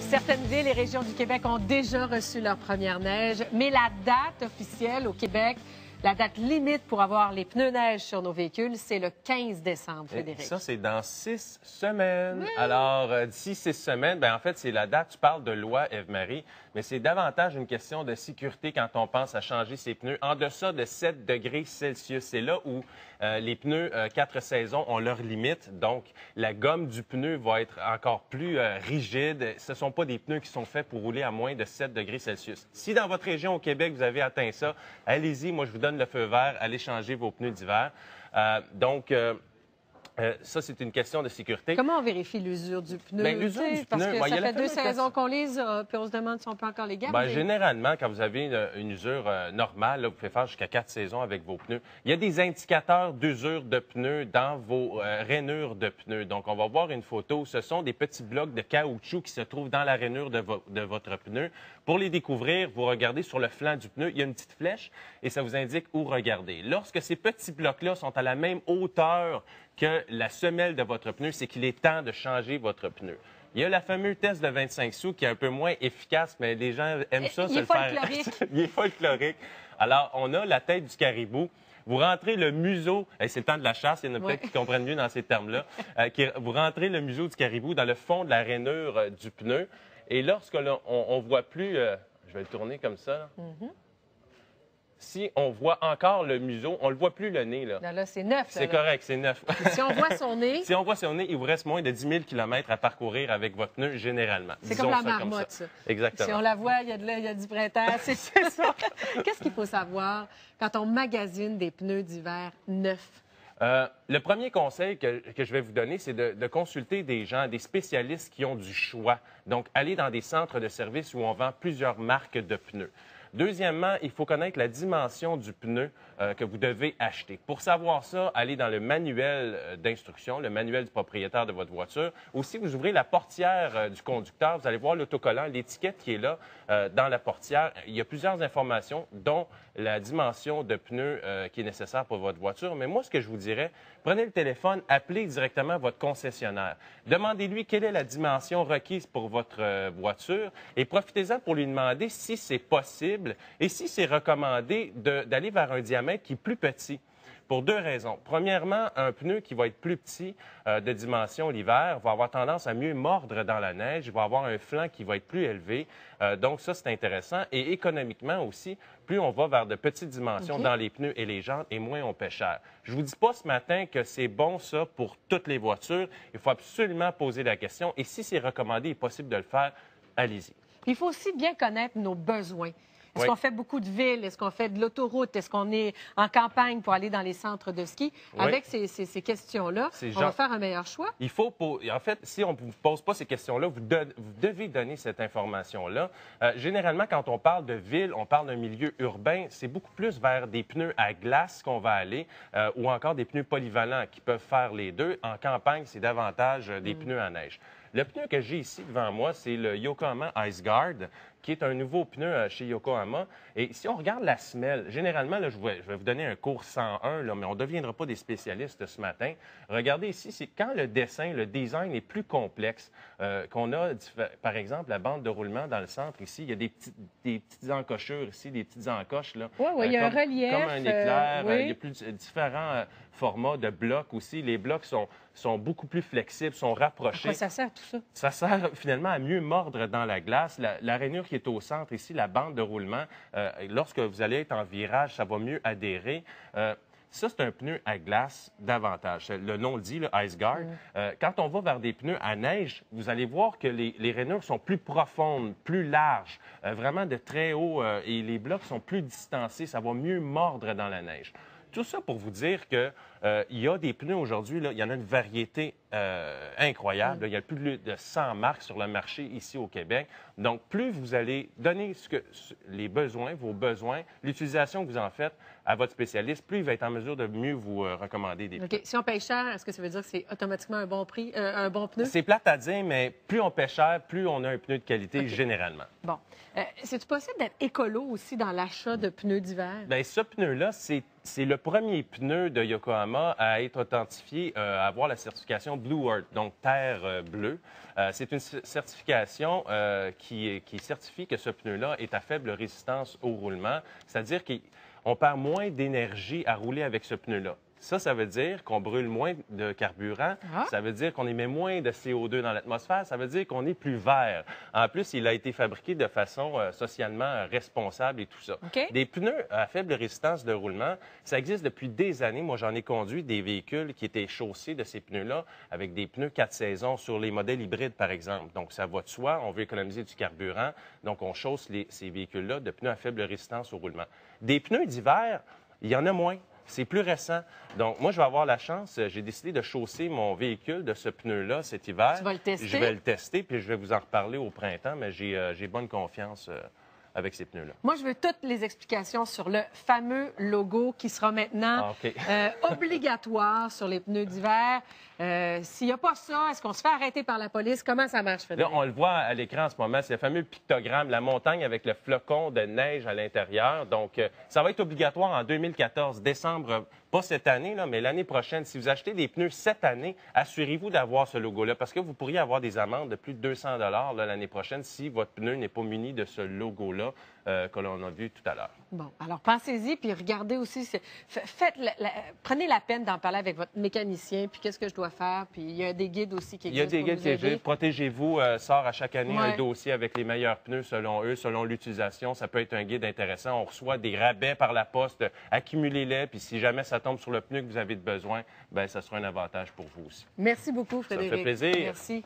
Certaines villes et régions du Québec ont déjà reçu leur première neige, mais la date officielle au Québec, la date limite pour avoir les pneus neige sur nos véhicules, c'est le 15 décembre, Frédéric. Et ça, c'est dans 6 semaines. Oui. Alors, d'ici 6 semaines, bien, en fait, c'est la date, tu parles de loi, Ève-Marie, mais c'est davantage une question de sécurité quand on pense à changer ses pneus en deçà de 7 degrés Celsius. C'est là où les pneus 4 saisons ont leur limite. Donc, la gomme du pneu va être encore plus rigide. Ce ne sont pas des pneus qui sont faits pour rouler à moins de 7 degrés Celsius. Si dans votre région au Québec, vous avez atteint ça, allez-y. Moi, je vous donne le feu vert. Allez changer vos pneus d'hiver. Ça, c'est une question de sécurité. Comment on vérifie l'usure du pneu? Bien, l'usure du Parce pneu, que bien, ça fait 2 saisons qu'on les a, puis on se demande si on peut encore les garder. Bien, généralement, quand vous avez une usure normale, là, vous pouvez faire jusqu'à 4 saisons avec vos pneus. Il y a des indicateurs d'usure de pneus dans vos rainures de pneus. Donc, on va voir une photo. Ce sont des petits blocs de caoutchouc qui se trouvent dans la rainure de votre pneu. Pour les découvrir, vous regardez sur le flanc du pneu, il y a une petite flèche et ça vous indique où regarder. Lorsque ces petits blocs-là sont à la même hauteur que la semelle de votre pneu, c'est qu'il est temps de changer votre pneu. Il y a le fameux test de 25 sous qui est un peu moins efficace, mais les gens aiment ça, se le faire. Il est folklorique. Alors, on a la tête du caribou. Vous rentrez le museau, c'est le temps de la chasse, il y en a peut-être qui comprennent mieux dans ces termes-là. Vous rentrez le museau du caribou dans le fond de la rainure du pneu. Et lorsque on voit plus, je vais le tourner comme ça, là. Si on voit encore le museau, on ne le voit plus le nez. Là, c'est neuf. C'est correct, c'est neuf. Si on voit son nez... Si on voit son nez, il vous reste moins de 10 000 km à parcourir avec votre pneu, généralement. C'est comme la marmotte, ça. Exactement. Si on la voit, il y a du printemps, c'est ça. Qu'est-ce qu'il faut savoir quand on magasine des pneus d'hiver neufs? Le premier conseil que je vais vous donner, c'est de consulter des gens, des spécialistes qui ont du choix. Donc, aller dans des centres de service où on vend plusieurs marques de pneus. Deuxièmement, il faut connaître la dimension du pneu que vous devez acheter. Pour savoir ça, allez dans le manuel d'instruction, le manuel du propriétaire de votre voiture. Aussi, vous ouvrez la portière du conducteur, vous allez voir l'autocollant, l'étiquette qui est là dans la portière. Il y a plusieurs informations, dont la dimension de pneu qui est nécessaire pour votre voiture. Mais moi, ce que je vous dirais, prenez le téléphone, appelez directement votre concessionnaire. Demandez-lui quelle est la dimension requise pour votre voiture et profitez-en pour lui demander si c'est possible et si c'est recommandé d'aller vers un diamètre qui est plus petit. Pour 2 raisons. Premièrement, un pneu qui va être plus petit de dimension l'hiver va avoir tendance à mieux mordre dans la neige. Il va avoir un flanc qui va être plus élevé. Donc, ça, c'est intéressant. Et économiquement aussi, plus on va vers de petites dimensions dans les pneus et les jantes, et moins on paie cher. Je ne vous dis pas ce matin que c'est bon, ça, pour toutes les voitures. Il faut absolument poser la question. Et si c'est recommandé et possible de le faire, allez-y. Il faut aussi bien connaître nos besoins. Est-ce qu'on fait beaucoup de villes? Est-ce qu'on fait de l'autoroute? Est-ce qu'on est en campagne pour aller dans les centres de ski? Oui. Avec ces questions-là, on va faire un meilleur choix. Il faut, en fait, si on ne vous pose pas ces questions-là, vous devez donner cette information-là. Généralement, quand on parle de ville, on parle d'un milieu urbain, c'est beaucoup plus vers des pneus à glace qu'on va aller ou encore des pneus polyvalents qui peuvent faire les deux. En campagne, c'est davantage des pneus à neige. Le pneu que j'ai ici devant moi, c'est le Yokohama Ice Guard, qui est un nouveau pneu chez Yokohama. Et si on regarde la semelle, généralement, là, je vais vous donner un cours 101, là, mais on ne deviendra pas des spécialistes ce matin. Regardez ici, c'est quand le dessin, le design est plus complexe, qu'on a, par exemple, la bande de roulement dans le centre ici, il y a des petites encochures ici, des petites encoches. Oui, il y a un relief. Comme un éclair. Il y a différents formats de blocs aussi. Les blocs sont beaucoup plus flexibles, sont rapprochés. À quoi ça sert tout ça? Ça sert finalement à mieux mordre dans la glace. La rainure qui est au centre ici, la bande de roulement, lorsque vous allez être en virage, ça va mieux adhérer. Ça, c'est un pneu à glace davantage. Le nom le dit, le Ice Guard. Quand on va vers des pneus à neige, vous allez voir que les rainures sont plus profondes, plus larges, vraiment de très haut, et les blocs sont plus distancés. Ça va mieux mordre dans la neige. Tout ça pour vous dire qu'il y a des pneus aujourd'hui, il y en a une variété incroyable. Il y a plus de 100 marques sur le marché ici au Québec. Donc, plus vous allez donner les besoins, vos besoins, l'utilisation que vous en faites à votre spécialiste, plus il va être en mesure de mieux vous recommander des pneus. Si on paye cher, est-ce que ça veut dire que c'est automatiquement un bon prix, un bon pneu? C'est plate à dire, mais plus on paie cher, plus on a un pneu de qualité généralement. Bon. C'est-tu possible d'être écolo aussi dans l'achat de pneus d'hiver? Bien, ce pneu-là, c'est le premier pneu de Yokohama Dollarama à être authentifié, à avoir la certification Blue Earth, donc terre bleue. C'est une certification qui certifie que ce pneu-là est à faible résistance au roulement, c'est-à-dire qu'on perd moins d'énergie à rouler avec ce pneu-là. Ça veut dire qu'on brûle moins de carburant, ça veut dire qu'on émet moins de CO2 dans l'atmosphère, ça veut dire qu'on est plus vert. En plus, il a été fabriqué de façon socialement responsable et tout ça. Okay. Des pneus à faible résistance de roulement, ça existe depuis des années. Moi, j'en ai conduit des véhicules qui étaient chaussés de ces pneus-là avec des pneus 4 saisons sur les modèles hybrides, par exemple. Donc, ça va de soi, on veut économiser du carburant, donc on chausse ces véhicules-là de pneus à faible résistance au roulement. Des pneus d'hiver, il y en a moins. C'est plus récent. Donc, moi, je vais avoir la chance. J'ai décidé de chausser mon véhicule de ce pneu-là cet hiver. Tu vas le tester? Je vais le tester, puis je vais vous en reparler au printemps, mais j'ai bonne confiance avec ces pneus-là. Moi, je veux toutes les explications sur le fameux logo qui sera maintenant obligatoire sur les pneus d'hiver. S'il n'y a pas ça, est-ce qu'on se fait arrêter par la police? Comment ça marche, Frédéric? Là, on le voit à l'écran en ce moment, c'est le fameux pictogramme, la montagne avec le flocon de neige à l'intérieur. Donc, ça va être obligatoire en 2014, décembre, pas cette année, là, mais l'année prochaine. Si vous achetez des pneus cette année, assurez-vous d'avoir ce logo-là, parce que vous pourriez avoir des amendes de plus de 200 $ l'année prochaine si votre pneu n'est pas muni de ce logo-là que l'on a vu tout à l'heure. Bon, alors pensez-y, puis regardez aussi, prenez la peine d'en parler avec votre mécanicien, puis qu'est-ce que je dois faire, puis il y a des guides aussi qui existent. Il y a des guides qui existent. Protégez-vous sort à chaque année un dossier avec les meilleurs pneus selon eux, selon l'utilisation. Ça peut être un guide intéressant. On reçoit des rabais par la poste, accumulez-les, puis si jamais ça tombe sur le pneu que vous avez besoin, bien, ça sera un avantage pour vous aussi. Merci beaucoup, Frédéric. Ça fait plaisir. Merci.